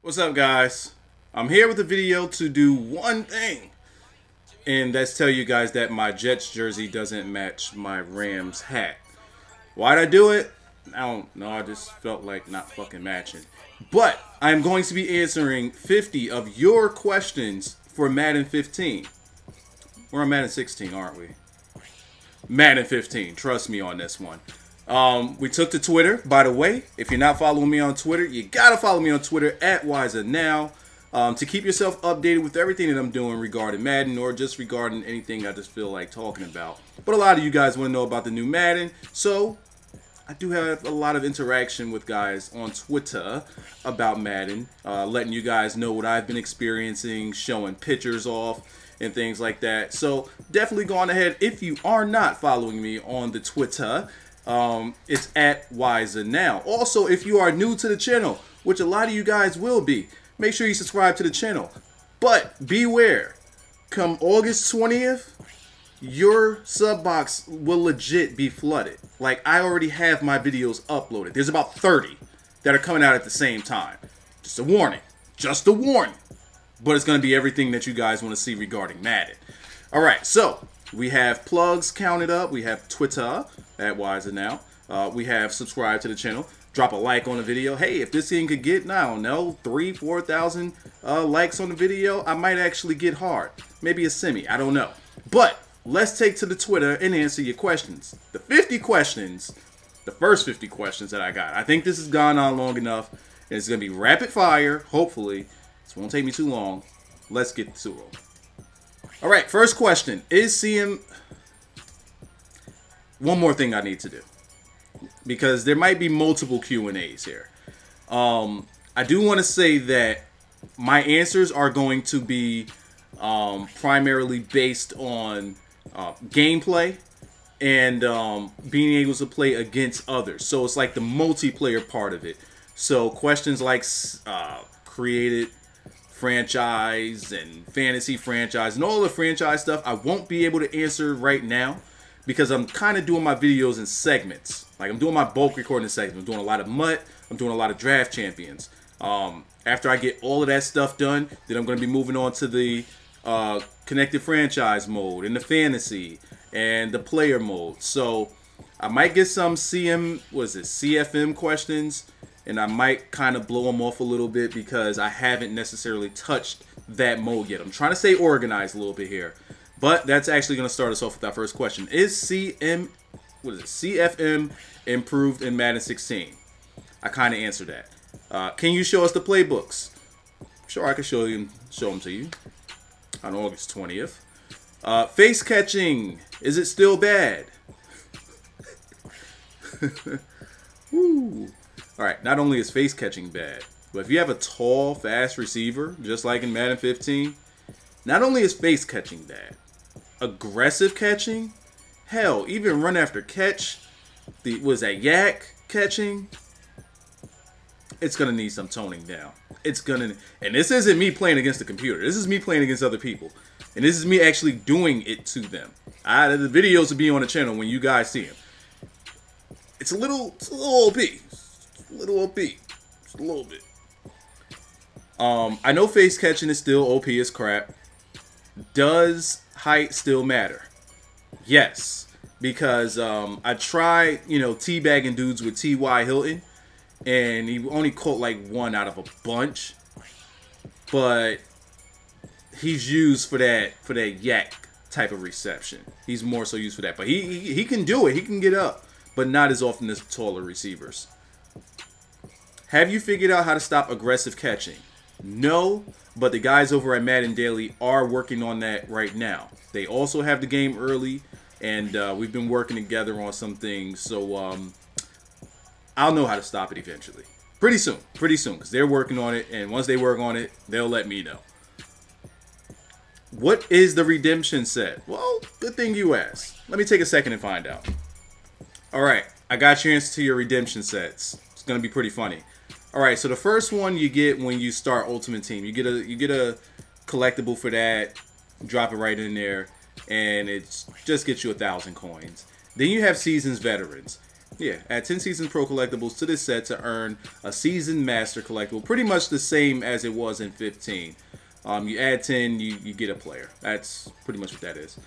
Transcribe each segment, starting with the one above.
What's up, guys? I'm here with a video to do one thing, and that's tell you guys that my Jets jersey doesn't match my Rams hat. Why'd I do it? I don't know. I just felt like not fucking matching. But I'm going to be answering 50 of your questions for Madden 15. We're on Madden 16, aren't we? Madden 15. Trust me on this one. We took to Twitter. By the way, if you're not following me on Twitter, you gotta follow me on Twitter at Wyza now to keep yourself updated with everything that I'm doing regarding Madden or just regarding anything I just feel like talking about. But a lot of you guys want to know about the new Madden, so I do have a lot of interaction with guys on Twitter about Madden, letting you guys know what I've been experiencing, showing pictures off, and things like that. So definitely go on ahead if you are not following me on the Twitter. It's at Wyza now. Also, if you are new to the channel, which a lot of you guys will be, make sure you subscribe to the channel. But beware, come August 20th, your sub box will legit be flooded. Like, I already have my videos uploaded. There's about 30 that are coming out at the same time. Just a warning. Just a warning. But it's going to be everything that you guys want to see regarding Madden. Alright, so we have plugs counted up. We have Twitter at Wyza now. We have subscribed to the channel. Drop a like on the video. Hey, if this thing could get, I don't know, 3,000 to 4,000 likes on the video, I might actually get hard. Maybe a semi. I don't know. But let's take to the Twitter and answer your questions. The 50 questions, the first 50 questions that I got. I think this has gone on long enough, and it's going to be rapid fire, hopefully. This won't take me too long. Let's get to them. All right, first question. Is CM... One more thing I need to do, because there might be multiple Q&As here. I do want to say that my answers are going to be primarily based on gameplay and being able to play against others. So it's like the multiplayer part of it. So questions like created franchise and fantasy franchise and all the franchise stuff, I won't be able to answer right now, because I'm kind of doing my videos in segments. Like, I'm doing my bulk recording segments. I'm doing a lot of MUT. I'm doing a lot of draft champions. After I get all of that stuff done, then I'm going to be moving on to the connected franchise mode and the fantasy and the player mode. So I might get some CFM questions, and I might kind of blow them off a little bit because I haven't necessarily touched that mode yet. I'm trying to stay organized a little bit here. But that's actually going to start us off with our first question. Is CFM improved in Madden 16? I kind of answered that. Can you show us the playbooks? Sure, I can show them to you on August 20th. Face catching, is it still bad? Woo. All right, not only is face catching bad, but if you have a tall, fast receiver, just like in Madden 15, not only is face catching bad, aggressive catching, hell, even run after catch, was that yak catching, it's gonna need some toning down. It's gonna, and this isn't me playing against the computer. This is me playing against other people, and this is me actually doing it to them. The videos will be on the channel when you guys see them. It's a little OP, a little OP, just a little bit. I know face catching is still OP as crap. Does height still matter? Yes, because I tried, teabagging dudes with T.Y. Hilton, and he only caught like one out of a bunch. But he's used for that yak type of reception. He's more so used for that. But he can do it. He can get up, but not as often as taller receivers. Have you figured out how to stop aggressive catching? No, but the guys over at Madden Daily are working on that right now. They also have the game early, and we've been working together on some things. So I'll know how to stop it eventually. Pretty soon, because they're working on it, and once they work on it, they'll let me know. What is the redemption set? Well, good thing you asked. Let me take a second and find out. All right, I got your answer to your redemption sets. It's going to be pretty funny. All right, so the first one you get when you start Ultimate Team. You get a collectible for that. Drop it right in there, and it just gets you 1,000 coins. Then you have Seasons Veterans. Yeah, add 10 Season Pro collectibles to this set to earn a Season Master collectible. Pretty much the same as it was in 15. You add 10, you get a player. That's pretty much what that is.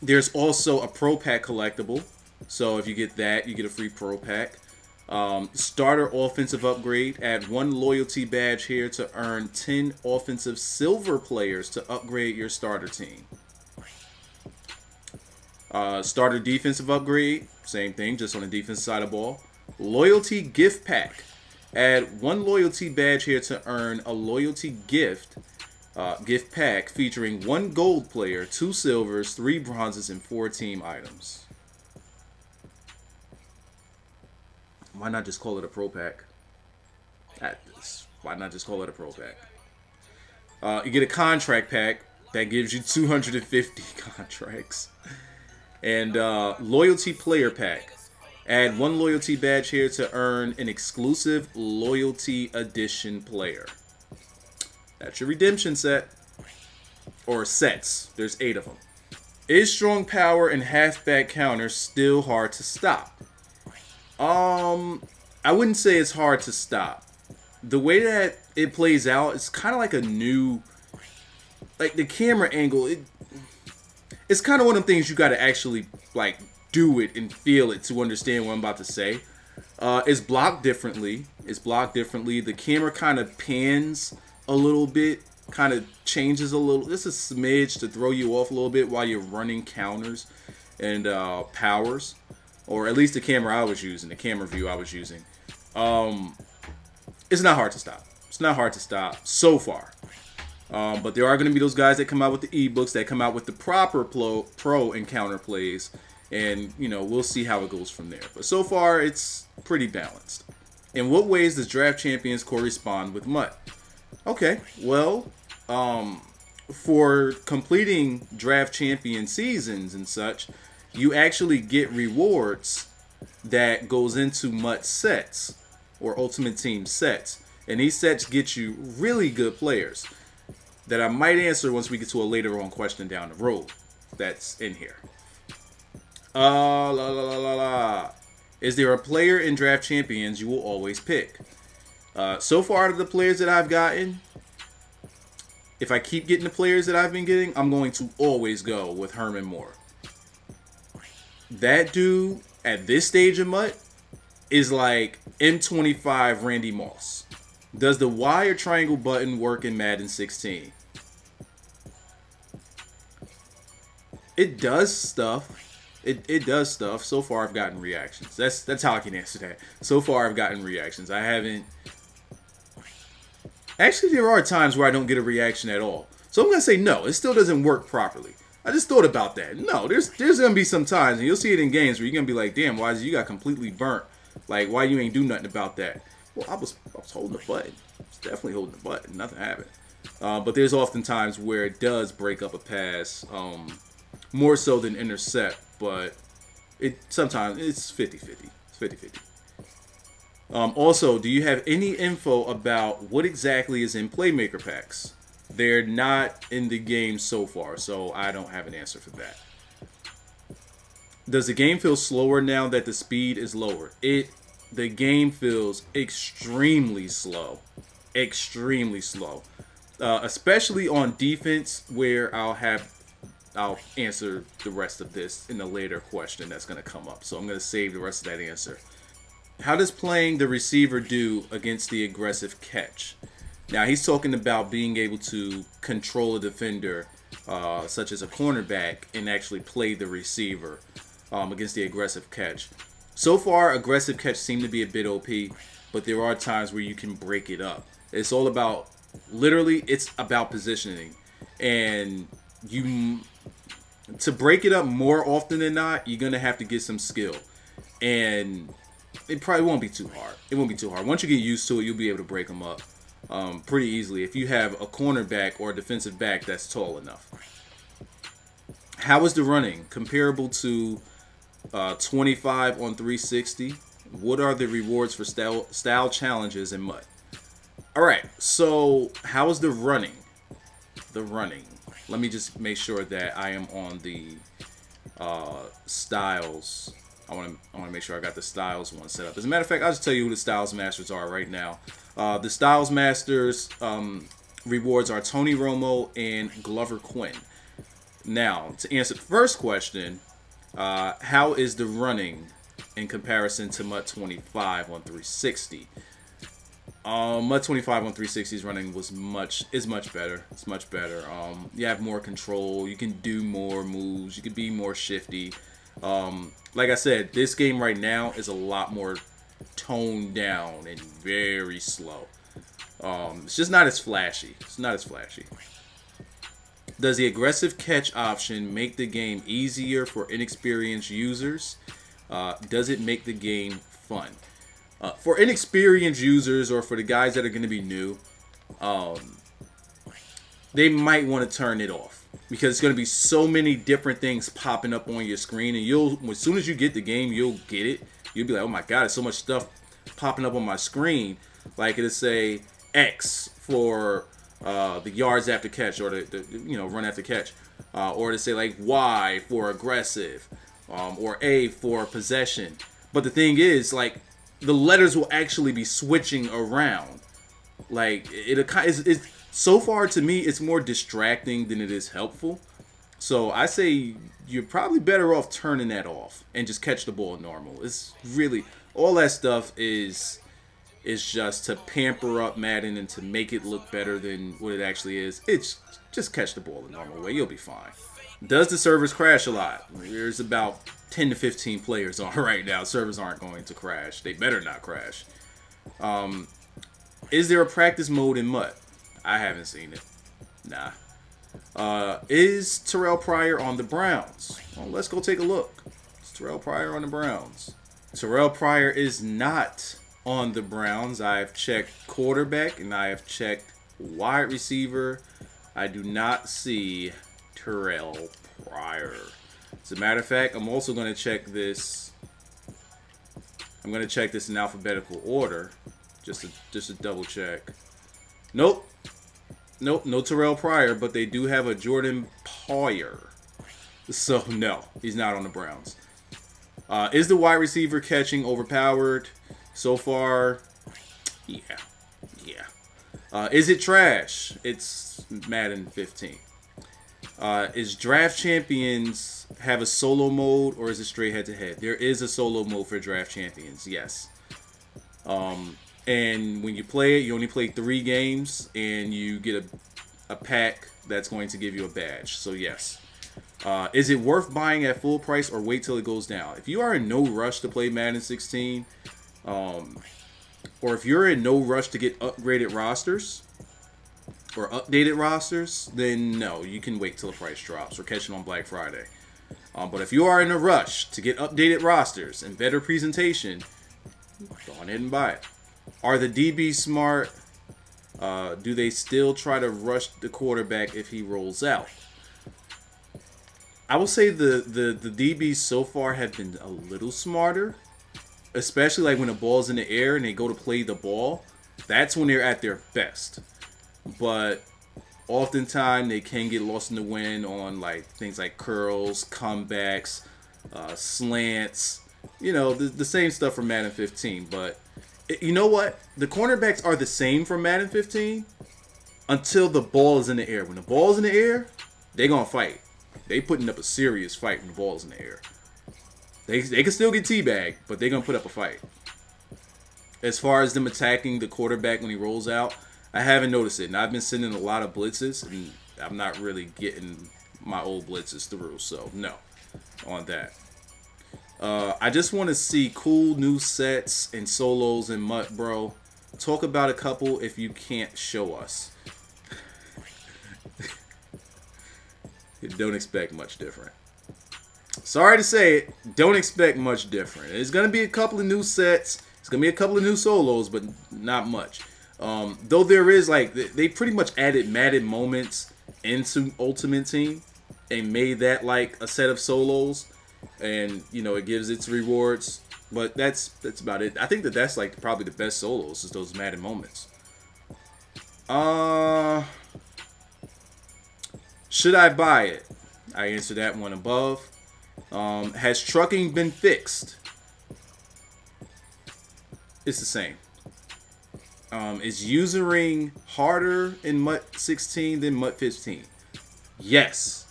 There's also a Pro Pack collectible. So if you get that, you get a free Pro Pack. Starter offensive upgrade. Add 1 loyalty badge here to earn 10 offensive silver players to upgrade your starter team. Starter defensive upgrade. Same thing, just on the defense side of the ball. Loyalty gift pack. Add 1 loyalty badge here to earn a loyalty gift pack featuring 1 gold player, 2 silvers, 3 bronzes, and 4 team items. Why not just call it a Pro Pack? Why not just call it a Pro Pack? You get a contract pack that gives you 250 contracts. And loyalty player pack. Add 1 loyalty badge here to earn an exclusive loyalty edition player. That's your redemption set. Or sets. There's 8 of them. Is strong power and halfback counter still hard to stop? I wouldn't say it's hard to stop. The way that it plays out, it's kind of like a new, like the camera angle. It's kind of one of the things you got to actually like do it and feel it to understand what I'm about to say. It's blocked differently. The camera kind of pans a little bit, kind of changes a little. This is a smidge to throw you off a little bit while you're running counters and powers. Or at least the camera I was using, the camera view I was using. It's not hard to stop. It's not hard to stop so far. But there are going to be those guys that come out with the ebooks, that come out with the proper pro and counter plays. And, you know, we'll see how it goes from there. But so far, it's pretty balanced. In what ways does Draft Champions correspond with MUT? Okay, well, for completing Draft Champion seasons and such, you actually get rewards that goes into MUT sets or Ultimate Team sets. And these sets get you really good players that I might answer once we get to a later on question down the road that's in here. Is there a player in Draft Champions you will always pick? So far, out of the players that I've gotten, if I keep getting the players that I've been getting, I'm going to always go with Herman Moore. That dude, at this stage of MUT, is like M25 Randy Moss. Does the Y or triangle button work in Madden 16? It does stuff. It does stuff. So far, I've gotten reactions. That's how I can answer that. So far, I've gotten reactions. I haven't... Actually, there are times where I don't get a reaction at all. So I'm going to say no. It still doesn't work properly. I just thought about that. No, there's going to be some times, and you'll see it in games, where you're going to be like, damn, Wyza, you got completely burnt. Like, why you ain't do nothing about that? Well, I was holding the button. I was definitely holding the button. Nothing happened. But there's often times where it does break up a pass, more so than intercept, but sometimes it's 50-50. It's 50-50. Also, do you have any info about what exactly is in Playmaker packs? They're not in the game so far, so I don't have an answer for that. Does the game feel slower now that the speed is lower? The game feels extremely slow. Extremely slow. Especially on defense, where I'll answer the rest of this in a later question that's going to come up. So I'm going to save the rest of that answer. How does playing the receiver do against the aggressive catch? Now, he's talking about being able to control a defender, such as a cornerback, and actually play the receiver against the aggressive catch. So far, aggressive catch seem to be a bit OP, but there are times where you can break it up. It's all about, literally, it's about positioning. And to break it up more often than not, you're going to have to get some skill. And it probably won't be too hard. It won't be too hard. Once you get used to it, you'll be able to break them up pretty easily if you have a cornerback or a defensive back that's tall enough. How is the running? Comparable to 25 on 360. What are the rewards for style challenges in MUT? Alright, so how is the running? The running. Let me just make sure that I am on the styles I want to make sure I got the Styles one set up. As a matter of fact, I'll just tell you who the Styles Masters are right now. The Styles Masters rewards are Tony Romo and Glover Quinn. Now, to answer the first question, how is the running in comparison to MUT 25 on 360? MUT 25 on 360's running is much better. It's much better. You have more control. You can do more moves. You can be more shifty. Like I said, this game right now is a lot more toned down and very slow. It's just not as flashy. It's not as flashy. Does the aggressive catch option make the game easier for inexperienced users? Does it make the game fun? For inexperienced users or for the guys that are going to be new, they might want to turn it off because it's going to be so many different things popping up on your screen, and as soon as you get the game, you'll get it. You'll be like, oh my god, there's so much stuff popping up on my screen. Like it'll say X for the yards after catch, or the run after catch, or to say like Y for aggressive, or A for possession. But the thing is, like, the letters will actually be switching around. Like it's so far to me, it's more distracting than it is helpful. So I say you're probably better off turning that off and just catch the ball normal. It's really all that stuff is just to pamper up Madden and to make it look better than what it actually is. It's just catch the ball the normal way. You'll be fine. Does the servers crash a lot? There's about 10 to 15 players on right now. Servers aren't going to crash. They better not crash. Is there a practice mode in MUT? I haven't seen it. Nah. Is Terrell Pryor on the Browns? Well, let's go take a look. Is Terrell Pryor on the Browns? Terrell Pryor is not on the Browns. I have checked quarterback and I have checked wide receiver. I do not see Terrell Pryor. As a matter of fact, I'm also going to check this. I'm going to check this in alphabetical order, just to double check. Nope, no Terrell Pryor, but they do have a Jordan Poyer. So no, he's not on the Browns. Is the wide receiver catching overpowered so far? Yeah. Is it trash? It's Madden 15. Is Draft Champions have a solo mode, or is it straight head-to-head? There is a solo mode for Draft Champions, yes. And when you play it, you only play 3 games, and you get a pack that's going to give you a badge. So yes. Is it worth buying at full price or wait till it goes down? If you are in no rush to play Madden 16, or if you're in no rush to get upgraded rosters or updated rosters, then no, you can wait till the price drops or catch it on Black Friday. But if you are in a rush to get updated rosters and better presentation, go on ahead and buy it. Are the DBs smart? Do they still try to rush the quarterback if he rolls out? I will say the DBs so far have been a little smarter, especially like when the ball's in the air and they go to play the ball. That's when they're at their best. But oftentimes they can get lost in the wind on like things like curls, comebacks, slants. You know, the same stuff from Madden 15. But you know what? The cornerbacks are the same from Madden 15 until the ball is in the air. When the ball's in the air, they're going to fight. They putting up a serious fight when the ball's in the air. They can still get teabagged, but they're going to put up a fight. As far as them attacking the quarterback when he rolls out, I haven't noticed it. And I've been sending a lot of blitzes, and I'm not really getting my old blitzes through. So, no, on that. I just want to see cool new sets and solos in MUT, bro. Talk about a couple if you can't show us. Don't expect much different. Sorry to say it, don't expect much different. There's going to be a couple of new sets. It's going to be a couple of new solos, but not much. Though there is, like, they pretty much added Madden moments into Ultimate Team and made that like a set of solos. And, you know, it gives its rewards. But that's about it. I think that's like probably the best solos is those Madden moments. Should I buy it? I answered that one above. Has trucking been fixed? It's the same. Is usering harder in MUT 16 than MUT 15? Yes.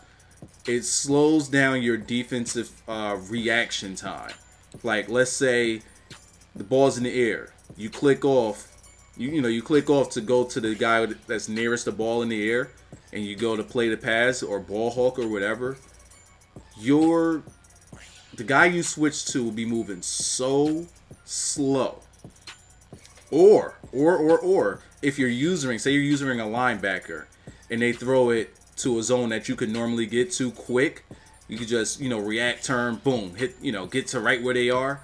It slows down your defensive reaction time. Like, let's say the ball's in the air. You click off. You click off to go to the guy that's nearest the ball in the air, and you go to play the pass or ball hawk or whatever. The guy you switch to will be moving so slow. Or if you're using, say you're using a linebacker, and they throw it to a zone that you could normally get to quick, you could just react, turn, boom, hit, get to right where they are.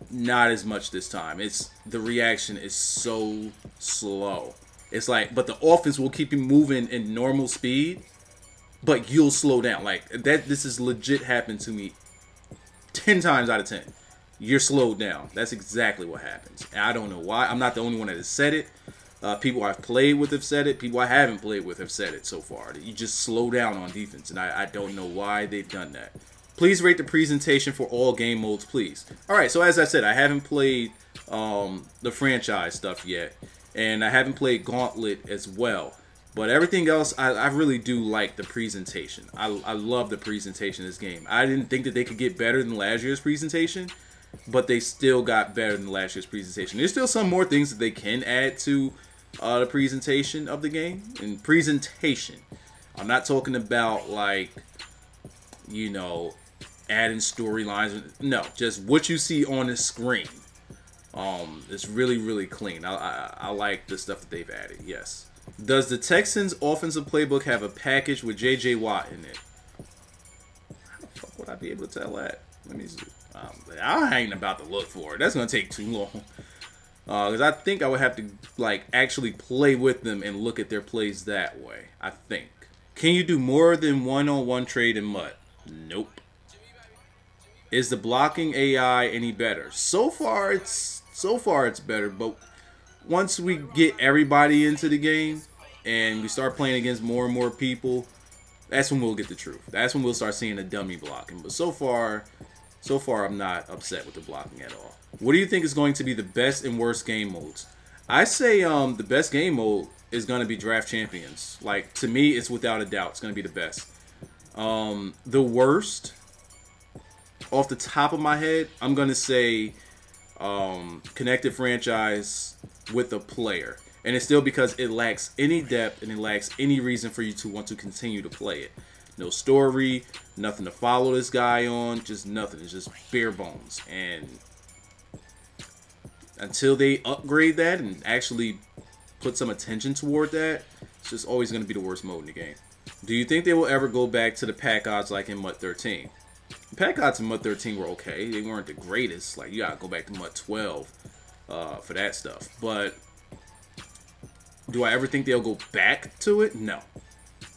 Not as much this time. The reaction is so slow. It's like, but the offense will keep you moving in normal speed, but you'll slow down. Like that. This is legit happened to me 10 times out of 10. You're slowed down. That's exactly what happens. And I don't know why. I'm not the only one that has said it. People I've played with have said it. People I haven't played with have said it so far. You just slow down on defense, and I don't know why they've done that. Please rate the presentation for all game modes, please. Alright, so as I said, I haven't played the franchise stuff yet. And I haven't played Gauntlet as well. But everything else, I really do like the presentation. I love the presentation of this game. I didn't think that they could get better than last year's presentation. But they still got better than last year's presentation. There's still some more things that they can add to the presentation of the game. And presentation, I'm not talking about like, adding storylines. No, just what you see on the screen. It's really, really clean. I like the stuff that they've added. Yes. Does the Texans offensive playbook have a package with J.J. Watt in it? How the fuck would I be able to tell that? Let me see. I ain't about to look for it. That's gonna take too long. Because I think I would have to actually play with them and look at their plays that way. I think. Can you do more than one-on-one trade in MUT? Nope. Is the blocking AI any better? So far it's better, but once we get everybody into the game and we start playing against more and more people, that's when we'll get the truth. That's when we'll start seeing the dummy blocking. But so far I'm not upset with the blocking at all. What do you think is going to be the best and worst game modes? I say the best game mode is going to be Draft Champions. Like, to me, it's without a doubt. It's going to be the best. The worst, off the top of my head, I'm going to say Connected Franchise with a player. And it's still because it lacks any depth and it lacks any reason for you to want to continue to play it. No story, nothing to follow this guy on, just nothing. It's just bare bones. And until they upgrade that and actually put some attention toward that, it's just always going to be the worst mode in the game. Do you think they will ever go back to the pack odds like in MUT 13? The pack odds in MUT 13 were okay. They weren't the greatest. Like, you got to go back to MUT 12 for that stuff. But do I ever think they'll go back to it? No.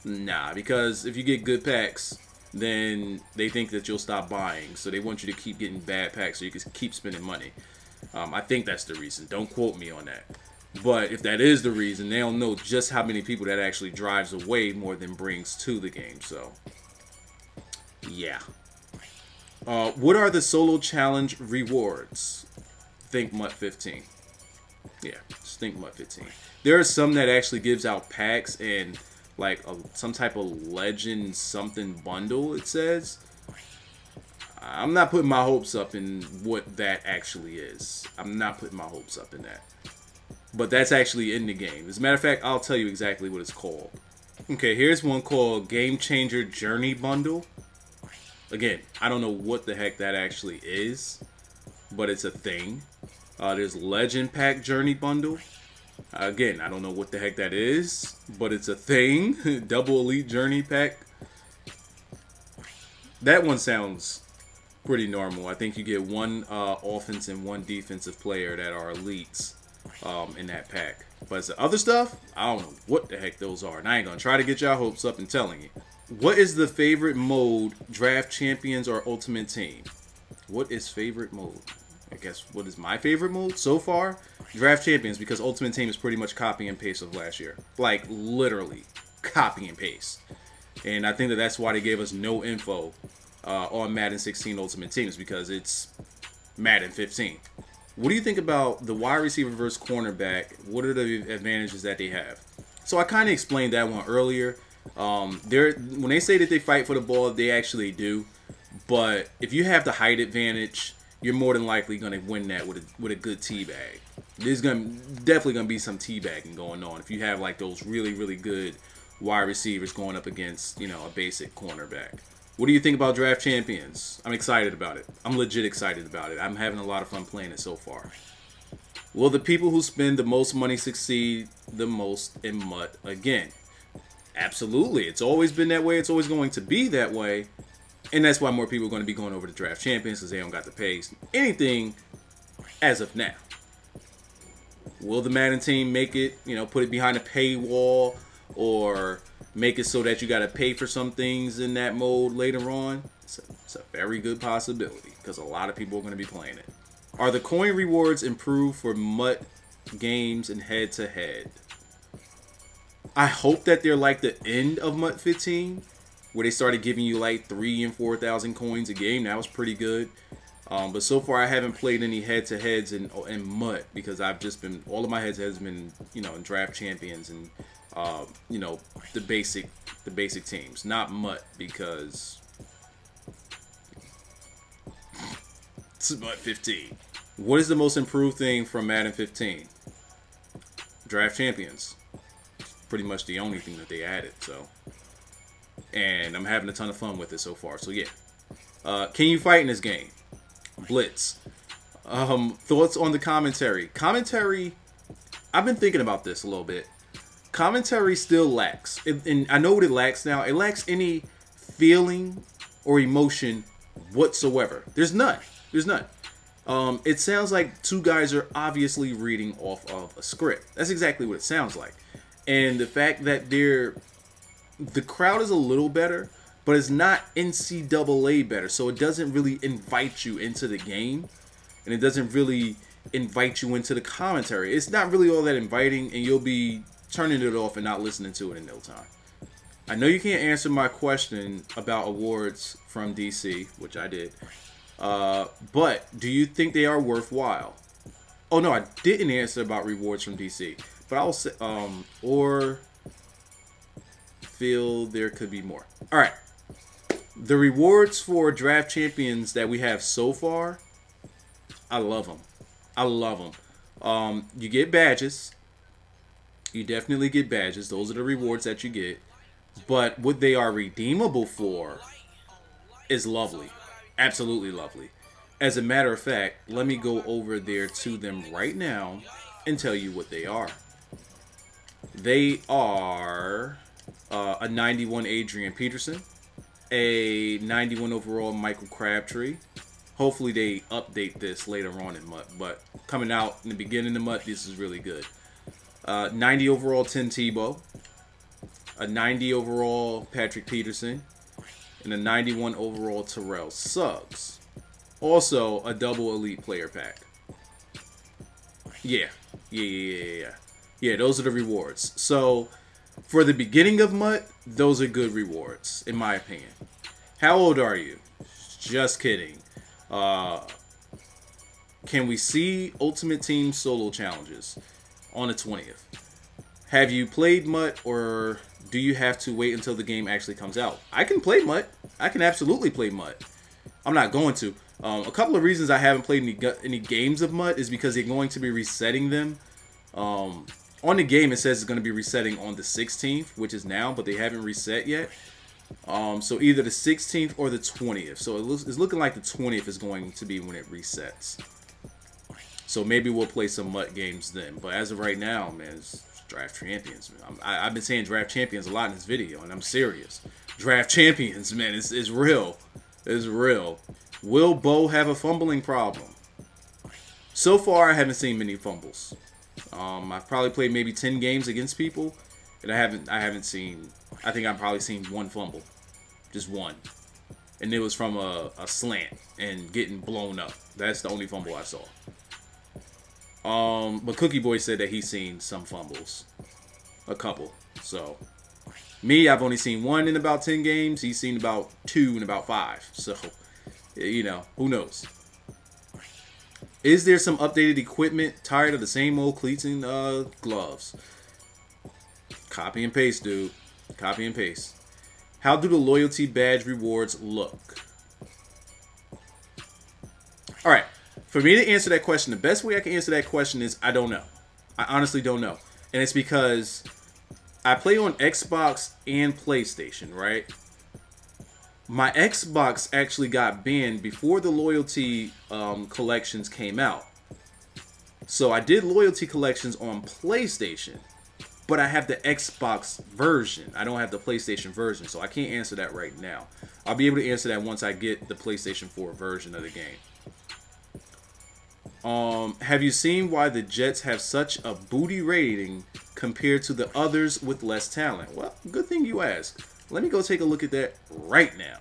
Nah, because if you get good packs, then they think that you'll stop buying. So they want you to keep getting bad packs so you can keep spending money. I think that's the reason. Don't quote me on that. But if that is the reason, they don't know just how many people that actually drives away more than brings to the game. So, yeah. What are the solo challenge rewards? Think MUT 15. Yeah, just think MUT 15. There are some that actually gives out packs and like some type of legend something bundle, it says. I'm not putting my hopes up in what that actually is. I'm not putting my hopes up in that. But that's actually in the game. As a matter of fact, I'll tell you exactly what it's called. Okay, here's one called Game Changer Journey Bundle. Again, I don't know what the heck that actually is, but it's a thing. There's Legend Pack Journey Bundle. Again, I don't know what the heck that is, but it's a thing. Double Elite Journey Pack. That one sounds pretty normal. I think you get one offense and one defensive player that are elites in that pack. But it's the other stuff, I don't know what the heck those are. And I ain't going to try to get y'all hopes up and telling you. What is the favorite mode, Draft Champions or Ultimate Team? What is favorite mode? I guess what is my favorite mode so far? Draft Champions, because Ultimate Team is pretty much copy and paste of last year. Like, literally, copy and paste. And I think that that's why they gave us no info on Madden 16 Ultimate Team, is because it's Madden 15. What do you think about the wide receiver versus cornerback? What are the advantages that they have? So I kind of explained that one earlier. When they say that they fight for the ball, they actually do. But if you have the height advantage, you're more than likely going to win that with a good teabag. There's definitely going to be some teabagging going on if you have like those really, really good wide receivers going up against, you know, a basic cornerback. What do you think about Draft Champions? I'm excited about it. I'm legit excited about it. I'm having a lot of fun playing it so far. Will the people who spend the most money succeed the most in MUT again? Absolutely. It's always been that way. It's always going to be that way. And that's why more people are going to be going over to Draft Champions, because they don't got to pay anything as of now. Will the Madden team make it, you know, put it behind a paywall, or make it so that you got to pay for some things in that mode later on? It's a very good possibility, because a lot of people are going to be playing it. Are the coin rewards improved for MUT games and head-to-head? I hope that they're like the end of MUT 15, where they started giving you like 3,000 and 4,000 coins a game. That was pretty good. But so far I haven't played any head-to-heads in MUT, because I've just been, all of my head-to-heads have been, you know, in Draft Champions and you know, the basic teams, not MUT, because it's MUT 15. What is the most improved thing from Madden 15? Draft Champions. Pretty much the only thing that they added, so. And I'm having a ton of fun with it so far, so yeah. Can you fight in this game? Blitz. Thoughts on the commentary? Commentary, I've been thinking about this a little bit. Commentary still lacks, and I know what it lacks now. It lacks any feeling or emotion whatsoever. There's none. There's none. It sounds like two guys are obviously reading off of a script. That's exactly what it sounds like. And the fact that the crowd is a little better, but it's not NCAA better, so it doesn't really invite you into the game, and it doesn't really invite you into the commentary. It's not really all that inviting, and you'll be turning it off and not listening to it in no time. I know you can't answer my question about awards from DC, which I did, but do you think they are worthwhile? Oh no, I didn't answer about rewards from DC, but I'll say, or feel there could be more. All right, the rewards for Draft Champions that we have so far, I love them. I love them. You get badges. You definitely get badges. Those are the rewards that you get. But what they are redeemable for is lovely. Absolutely lovely. As a matter of fact, let me go over there to them right now and tell you what they are. They are a 91 Adrian Peterson, a 91 overall Michael Crabtree. Hopefully they update this later on in MUT, but coming out in the beginning of MUT, this is really good. 90 overall Tim Tebow, a 90 overall Patrick Peterson, and a 91 overall Terrell Suggs. Also, a double elite player pack. Yeah, those are the rewards. So, for the beginning of MUT, those are good rewards, in my opinion. How old are you? Just kidding. Can we see Ultimate Team solo challenges on the 20th? Have you played MUT, or do you have to wait until the game actually comes out? I can play MUT. I can absolutely play MUT. I'm not going to. A couple of reasons I haven't played any games of MUT is because they're going to be resetting them. On the game, it says it's going to be resetting on the 16th, which is now, but they haven't reset yet. So either the 16th or the 20th. So it's looking like the 20th is going to be when it resets. So maybe we'll play some MUT games then. But as of right now, man, it's Draft Champions. I've been saying Draft Champions a lot in this video, and I'm serious. Draft Champions, man, it's real. It's real. Will Bo have a fumbling problem? So far, I haven't seen many fumbles. I've probably played maybe 10 games against people, and I haven't seen. I think I've probably seen one fumble, just one, and it was from a slant and getting blown up. That's the only fumble I saw. But Cookie Boy said that he's seen some fumbles, a couple. So Me, I've only seen one in about 10 games. He's seen about 2 in about 5. So, you know, who knows? Is there some updated equipment? Tired of the same old cleats and gloves. Copy and paste, dude. Copy and paste. How do the loyalty badge rewards look? All right. For me to answer that question, the best way I can answer that question is I don't know. I honestly don't know. And it's because I play on Xbox and PlayStation, right? My Xbox actually got banned before the loyalty collections came out. So I did loyalty collections on PlayStation, but I have the Xbox version. I don't have the PlayStation version, so I can't answer that right now. I'll be able to answer that once I get the PlayStation 4 version of the game. Have you seen why the Jets have such a booty rating compared to the others with less talent? Well, good thing you asked. Let me go take a look at that right now.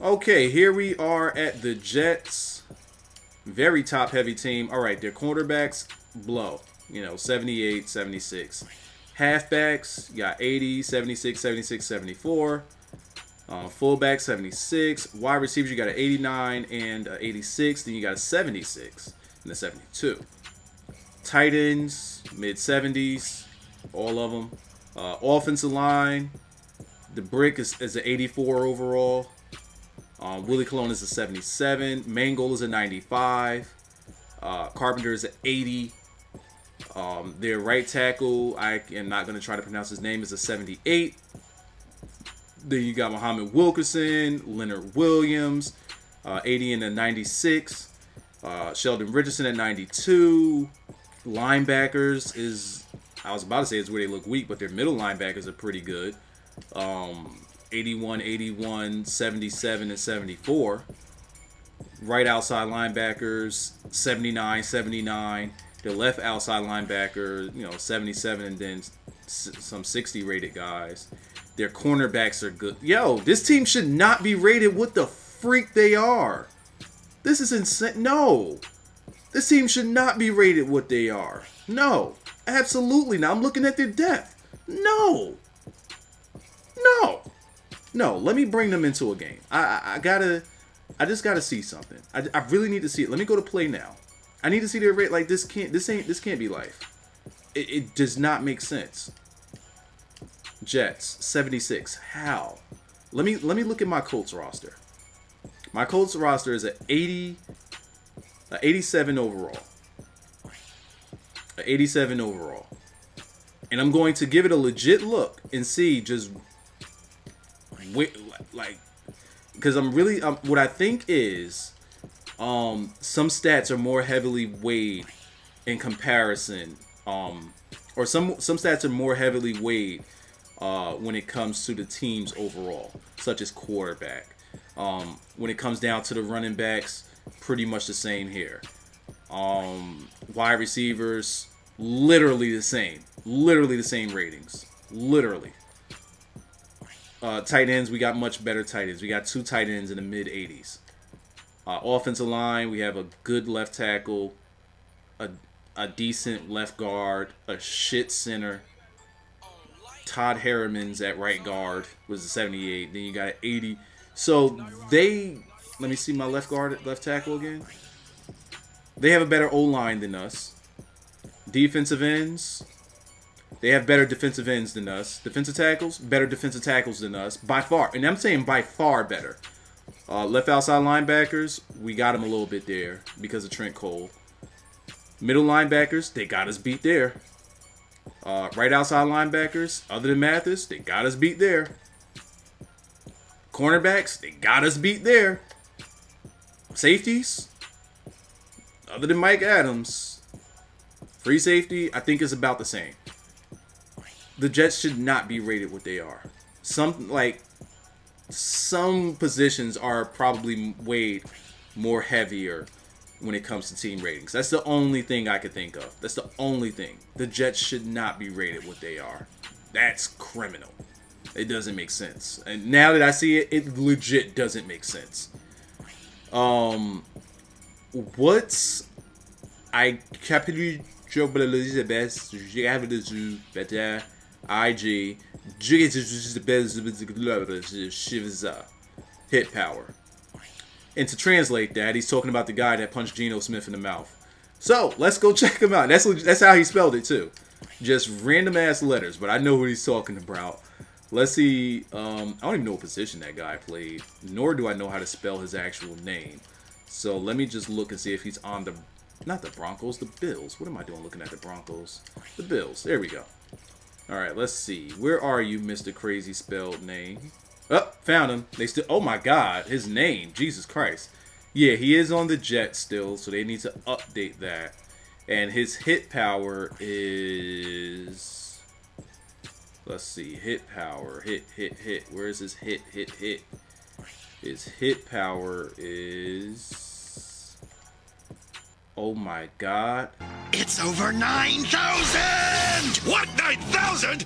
Okay, here we are at the Jets. Very top-heavy team. All right, their quarterbacks blow. You know, 78, 76. Halfbacks, you got 80, 76, 76, 74. Fullback, 76. Wide receivers, you got an 89 and a 86. Then you got a 76 and a 72. Tight ends, mid-70s, all of them. Offensive line, the brick is an 84 overall. Willie Colon is a 77. Mangold is a 95. Carpenter is an 80. Their right tackle, I am not going to try to pronounce his name, is a 78. Then you got Muhammad Wilkerson, Leonard Williams, 80 and a 96. Sheldon Richardson at 92. Linebackers is, I was about to say it's where they look weak, but their middle linebackers are pretty good. 81, 81, 77, and 74. Right outside linebackers, 79, 79. Their left outside linebacker, you know, 77, and then some 60 rated guys. Their cornerbacks are good. Yo, this team should not be rated what the freak they are. This is insane. No. This team should not be rated what they are. No. Absolutely not. I'm looking at their depth. No. No. No. Let me bring them into a game. I just gotta see something. I really need to see it. Let me go to play now. I need to see their rate. Like this can't be life. It does not make sense. Jets 76. How? Let me look at my Colts roster. My Colts roster is an 87 overall. An 87 overall. And I'm going to give it a legit look and see just like, because I'm really what I think is some stats are more heavily weighed in comparison, or some stats are more heavily weighed when it comes to the teams overall, such as quarterback. When it comes down to the running backs, pretty much the same here. Wide receivers, literally the same. Literally the same ratings. Literally. Tight ends, we got much better tight ends. We got 2 tight ends in the mid-80s. Offensive line, we have a good left tackle, a decent left guard, a shit center. Todd Harriman's at right guard was a 78. Then you got an 80. So they, let me see my left tackle again. They have a better O-line than us. Defensive ends, they have better defensive ends than us. Defensive tackles, better defensive tackles than us by far. And I'm saying by far better. Left outside linebackers, we got them a little bit there because of Trent Cole. Middle linebackers, they got us beat there. Right outside linebackers, other than Mathis, they got us beat there. Cornerbacks, they got us beat there. Safeties, other than Mike Adams, free safety, I think is about the same. The Jets should not be rated what they are. Some positions are probably weighed more heavier when it comes to team ratings. That's the only thing I could think of. That's the only thing. The Jets should not be rated what they are. That's criminal. It doesn't make sense. And now that I see it, it legit doesn't make sense. I capitulé the best. IG. Hit power. And to translate that, he's talking about the guy that punched Geno Smith in the mouth. So, let's go check him out. That's how he spelled it, too. Just random ass letters, but I know what he's talking about. Let's see. I don't even know what position that guy played, nor do I know how to spell his actual name. So let me just look and see if he's on the, not the Broncos, the Bills. What am I doing looking at the Broncos? The Bills. There we go. All right, let's see. Where are you, Mr. Crazy Spelled Name? Oh, found him. They still. Oh my God, his name. Jesus Christ. Yeah, he is on the Jets still, so they need to update that. And his hit power is. Let's see. Hit power. Hit. Where is his hit? His hit power is. Oh my God. It's over 9,000! What, 9,000?